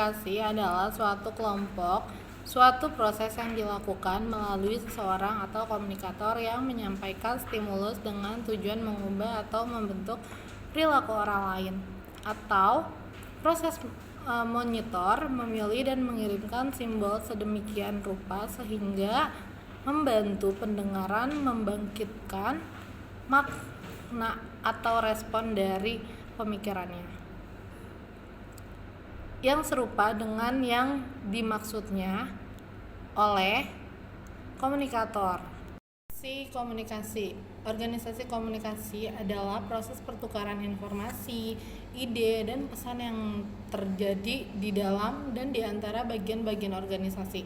komunikasi adalah suatu kelompok, suatu proses yang dilakukan melalui seseorang atau komunikator yang menyampaikan stimulus dengan tujuan mengubah atau membentuk perilaku orang lain, atau proses monitor, memilih dan mengirimkan simbol sedemikian rupa sehingga membantu pendengaran membangkitkan makna atau respon dari pemikirannya yang serupa dengan yang dimaksudnya oleh komunikator. Organisasi komunikasi adalah proses pertukaran informasi, ide, dan pesan yang terjadi di dalam dan di antara bagian-bagian organisasi.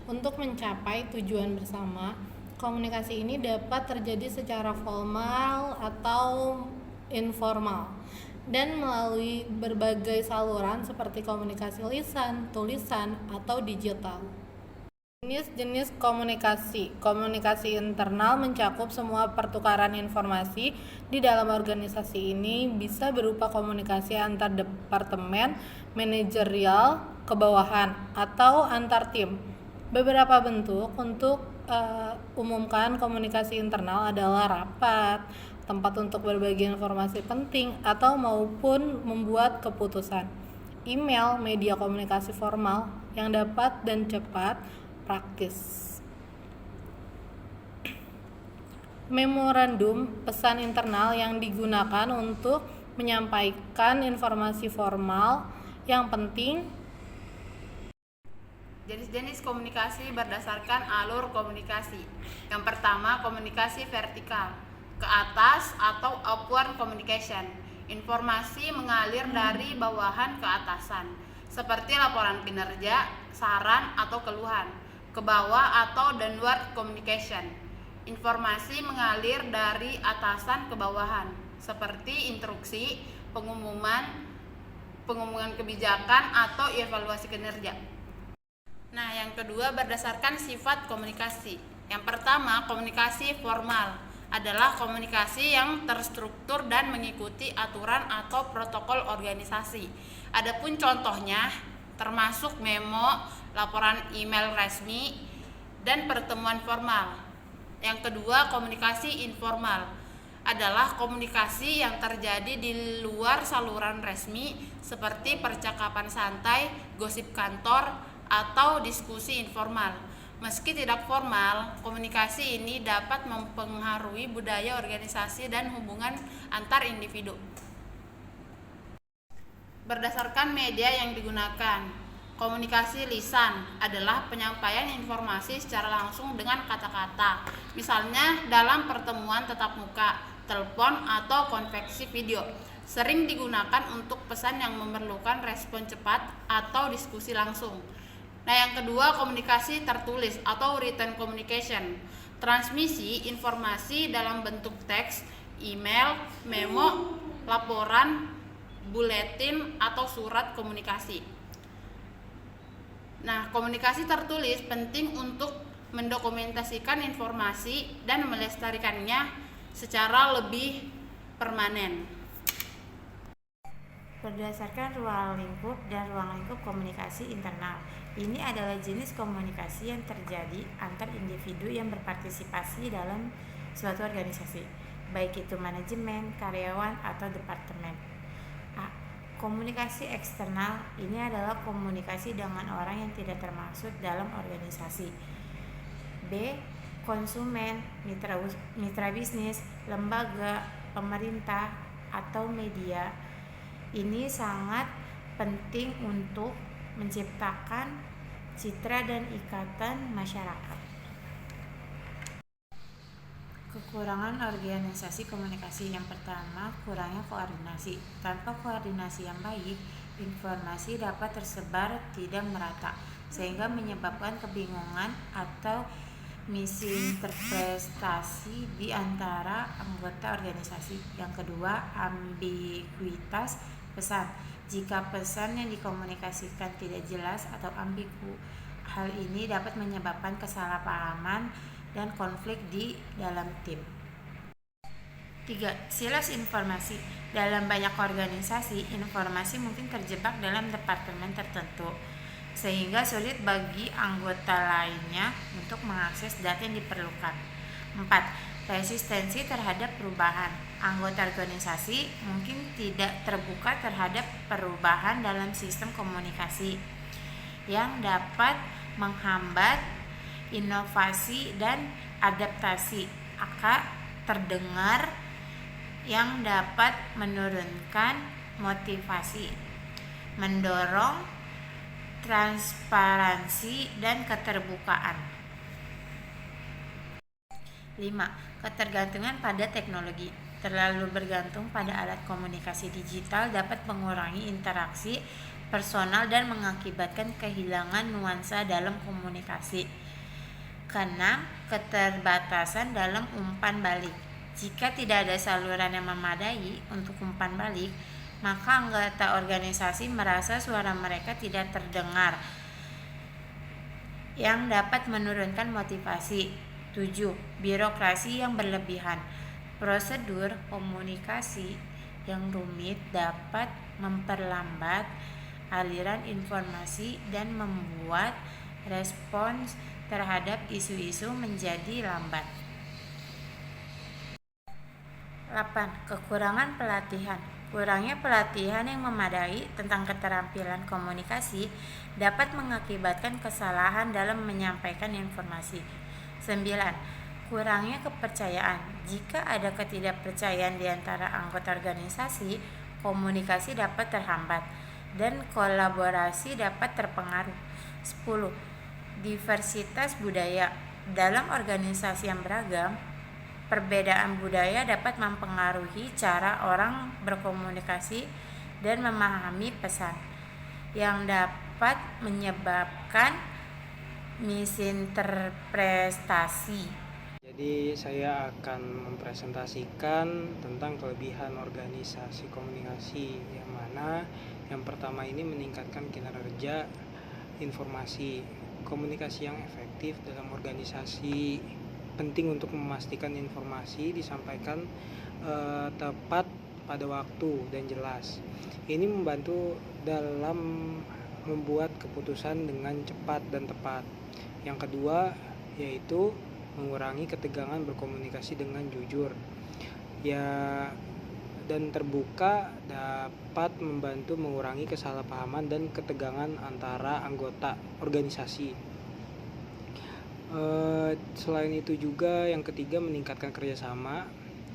Untuk mencapai tujuan bersama, komunikasi ini dapat terjadi secara formal atau informal dan melalui berbagai saluran seperti komunikasi lisan, tulisan, atau digital. Jenis-jenis komunikasi internal mencakup semua pertukaran informasi di dalam organisasi. Ini bisa berupa komunikasi antar departemen, manajerial, ke bawahan, atau antar tim. Beberapa bentuk untuk umumkan komunikasi internal adalah rapat, tempat untuk berbagi informasi penting atau maupun membuat keputusan. Email, media komunikasi formal yang dapat dan cepat, praktis. Memorandum, pesan internal yang digunakan untuk menyampaikan informasi formal yang penting. Jenis-jenis komunikasi berdasarkan alur komunikasi. Yang pertama, komunikasi vertikal, ke atas atau upward communication. Informasi mengalir dari bawahan ke atasan, seperti laporan kinerja, saran, atau keluhan. Ke bawah atau downward communication. Informasi mengalir dari atasan ke bawahan, seperti instruksi, pengumuman kebijakan, atau evaluasi kinerja. Nah, yang kedua berdasarkan sifat komunikasi. Yang pertama, komunikasi formal adalah komunikasi yang terstruktur dan mengikuti aturan atau protokol organisasi. Adapun contohnya termasuk memo, laporan email resmi, dan pertemuan formal. Yang kedua, komunikasi informal adalah komunikasi yang terjadi di luar saluran resmi seperti percakapan santai, gosip kantor, atau diskusi informal. Meski tidak formal, komunikasi ini dapat mempengaruhi budaya organisasi dan hubungan antar individu. Berdasarkan media yang digunakan, komunikasi lisan adalah penyampaian informasi secara langsung dengan kata-kata, misalnya dalam pertemuan tatap muka, telepon, atau konferensi video. Sering digunakan untuk pesan yang memerlukan respon cepat atau diskusi langsung. Nah, yang kedua, komunikasi tertulis atau written communication. Transmisi informasi dalam bentuk teks, email, memo, laporan, buletin, atau surat komunikasi. Nah, komunikasi tertulis penting untuk mendokumentasikan informasi dan melestarikannya secara lebih permanen. Berdasarkan ruang lingkup dan ruang lingkup komunikasi internal. Ini adalah jenis komunikasi yang terjadi antar individu yang berpartisipasi dalam suatu organisasi, baik itu manajemen, karyawan, atau departemen. A. Komunikasi eksternal ini adalah komunikasi dengan orang yang tidak termaksud dalam organisasi. B. Konsumen, mitra bisnis, lembaga, pemerintah, atau media. Ini sangat penting untuk menciptakan citra dan ikatan masyarakat. Kekurangan organisasi komunikasi. Yang pertama, kurangnya koordinasi. Tanpa koordinasi yang baik, informasi dapat tersebar tidak merata, sehingga menyebabkan kebingungan atau misinterpretasi di antara anggota organisasi. Yang kedua, ambiguitas pesan. Jika pesan yang dikomunikasikan tidak jelas atau ambigu, hal ini dapat menyebabkan kesalahpahaman dan konflik di dalam tim. 3. Silos informasi. Dalam banyak organisasi, informasi mungkin terjebak dalam departemen tertentu, sehingga sulit bagi anggota lainnya untuk mengakses data yang diperlukan. 4. Resistensi terhadap perubahan. Anggota organisasi mungkin tidak terbuka terhadap perubahan dalam sistem komunikasi yang dapat menghambat inovasi dan adaptasi. Terdengar yang dapat menurunkan motivasi, mendorong transparansi dan keterbukaan. 5. Ketergantungan pada teknologi. Terlalu bergantung pada alat komunikasi digital dapat mengurangi interaksi personal dan mengakibatkan kehilangan nuansa dalam komunikasi. 6. Keterbatasan dalam umpan balik. Jika tidak ada saluran yang memadai untuk umpan balik, maka anggota organisasi merasa suara mereka tidak terdengar, yang dapat menurunkan motivasi. 7. Birokrasi yang berlebihan. Prosedur komunikasi yang rumit dapat memperlambat aliran informasi dan membuat respons terhadap isu-isu menjadi lambat. 8. Kekurangan pelatihan. Kurangnya pelatihan yang memadai tentang keterampilan komunikasi dapat mengakibatkan kesalahan dalam menyampaikan informasi. 9. Kurangnya kepercayaan. Jika ada ketidakpercayaan di antara anggota organisasi, komunikasi dapat terhambat dan kolaborasi dapat terpengaruh. 10. Diversitas budaya. Dalam organisasi yang beragam, perbedaan budaya dapat mempengaruhi cara orang berkomunikasi dan memahami pesan, yang dapat menyebabkan misinterpretasi. Jadi saya akan mempresentasikan tentang kelebihan organisasi komunikasi, yang mana yang pertama ini meningkatkan kinerja informasi. Komunikasi yang efektif dalam organisasi penting untuk memastikan informasi disampaikan tepat pada waktu dan jelas. Ini membantu dalam membuat keputusan dengan cepat dan tepat. Yang kedua yaitu mengurangi ketegangan berkomunikasi dengan jujur dan terbuka, dapat membantu mengurangi kesalahpahaman dan ketegangan antara anggota organisasi. Selain itu juga yang ketiga meningkatkan kerjasama,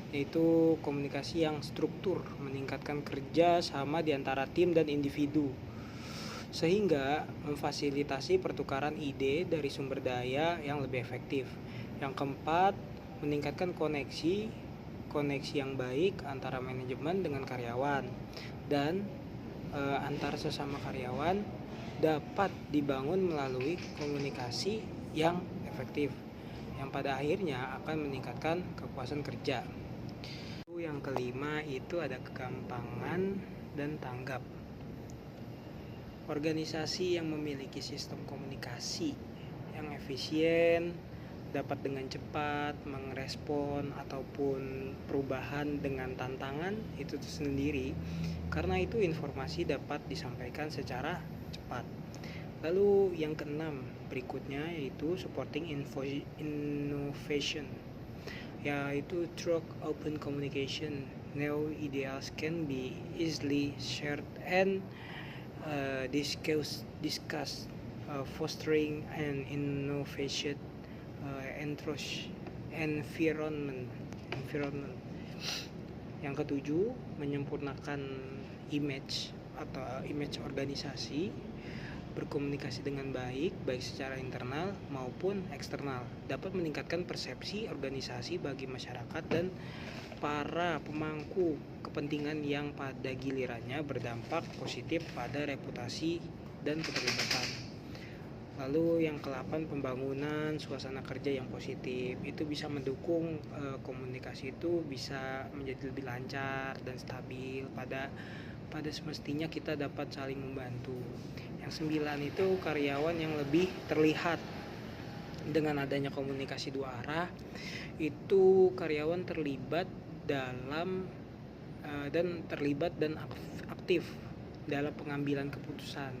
yaitu komunikasi yang struktur, meningkatkan kerja sama di antara tim dan individu, sehingga memfasilitasi pertukaran ide dari sumber daya yang lebih efektif. Yang keempat, meningkatkan koneksi yang baik antara manajemen dengan karyawan, dan antar sesama karyawan dapat dibangun melalui komunikasi yang efektif, yang pada akhirnya akan meningkatkan kepuasan kerja. Yang kelima itu ada kegampangan dan tanggap. Organisasi yang memiliki sistem komunikasi yang efisien dapat dengan cepat merespon ataupun perubahan dengan tantangan itu sendiri. Karena itu informasi dapat disampaikan secara cepat. Lalu yang keenam berikutnya yaitu supporting innovation, yaitu through open communication. New ideas can be easily shared and discussed, fostering an innovation environment. Yang ketujuh, menyempurnakan image organisasi, berkomunikasi dengan baik secara internal maupun eksternal, dapat meningkatkan persepsi organisasi bagi masyarakat dan para pemangku kepentingan yang pada gilirannya berdampak positif pada reputasi dan keterlibatan. Lalu yang ke-8, pembangunan suasana kerja yang positif. Itu bisa mendukung komunikasi itu bisa menjadi lebih lancar dan stabil. Pada semestinya kita dapat saling membantu. Yang 9 itu karyawan yang lebih terlihat. Dengan adanya komunikasi dua arah, itu karyawan terlibat dalam dan terlibat dan aktif dalam pengambilan keputusan.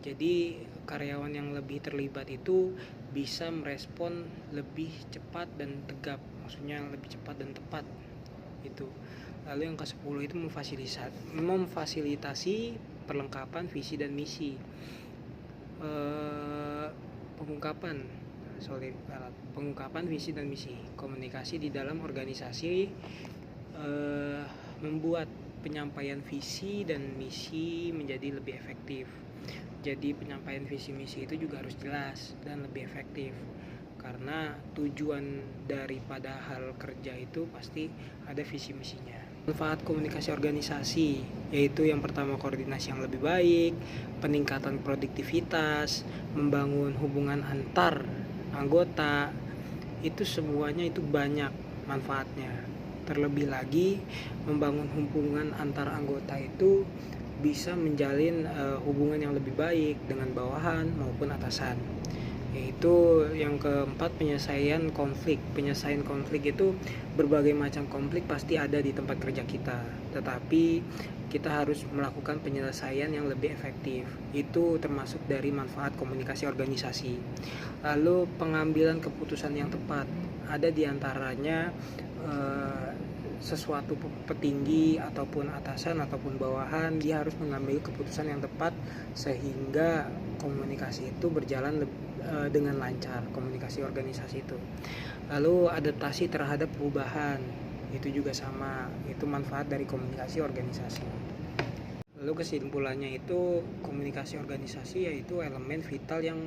Jadi karyawan yang lebih terlibat itu bisa merespon lebih cepat dan tegap, maksudnya lebih cepat dan tepat itu. Lalu yang ke-10 itu memfasilitasi perlengkapan visi dan misi. Pengungkapan visi dan misi, komunikasi di dalam organisasi membuat penyampaian visi dan misi menjadi lebih efektif. Jadi penyampaian visi misi itu juga harus jelas dan lebih efektif, karena tujuan daripada hal kerja itu pasti ada visi misinya. Manfaat komunikasi organisasi yaitu yang pertama, koordinasi yang lebih baik, peningkatan produktivitas, membangun hubungan antar anggota, itu semuanya itu banyak manfaatnya. Terlebih lagi membangun hubungan antar anggota itu bisa menjalin hubungan yang lebih baik dengan bawahan maupun atasan. Yaitu yang keempat, penyelesaian konflik. Penyelesaian konflik itu berbagai macam konflik pasti ada di tempat kerja kita, tetapi kita harus melakukan penyelesaian yang lebih efektif. Itu termasuk dari manfaat komunikasi organisasi. Lalu pengambilan keputusan yang tepat, ada diantaranya sesuatu petinggi ataupun atasan ataupun bawahan, dia harus mengambil keputusan yang tepat sehingga komunikasi itu berjalan dengan lancar, komunikasi organisasi itu. Lalu adaptasi terhadap perubahan, itu juga sama, itu manfaat dari komunikasi organisasi. Lalu kesimpulannya itu, komunikasi organisasi yaitu elemen vital yang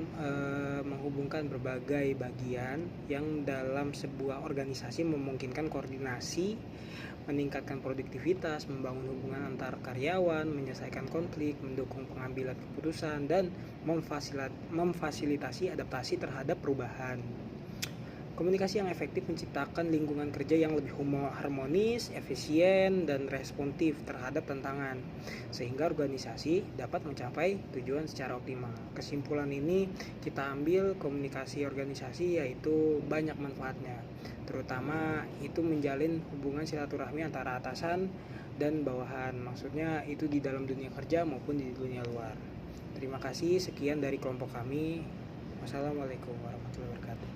menghubungkan berbagai bagian yang dalam sebuah organisasi memungkinkan koordinasi, meningkatkan produktivitas, membangun hubungan antar karyawan, menyelesaikan konflik, mendukung pengambilan keputusan, dan memfasilitasi adaptasi terhadap perubahan. Komunikasi yang efektif menciptakan lingkungan kerja yang lebih harmonis, efisien, dan responsif terhadap tantangan, sehingga organisasi dapat mencapai tujuan secara optimal. Kesimpulan ini kita ambil, komunikasi organisasi yaitu banyak manfaatnya, terutama itu menjalin hubungan silaturahmi antara atasan dan bawahan, maksudnya itu di dalam dunia kerja maupun di dunia luar. Terima kasih, sekian dari kelompok kami. Wassalamualaikum warahmatullahi wabarakatuh.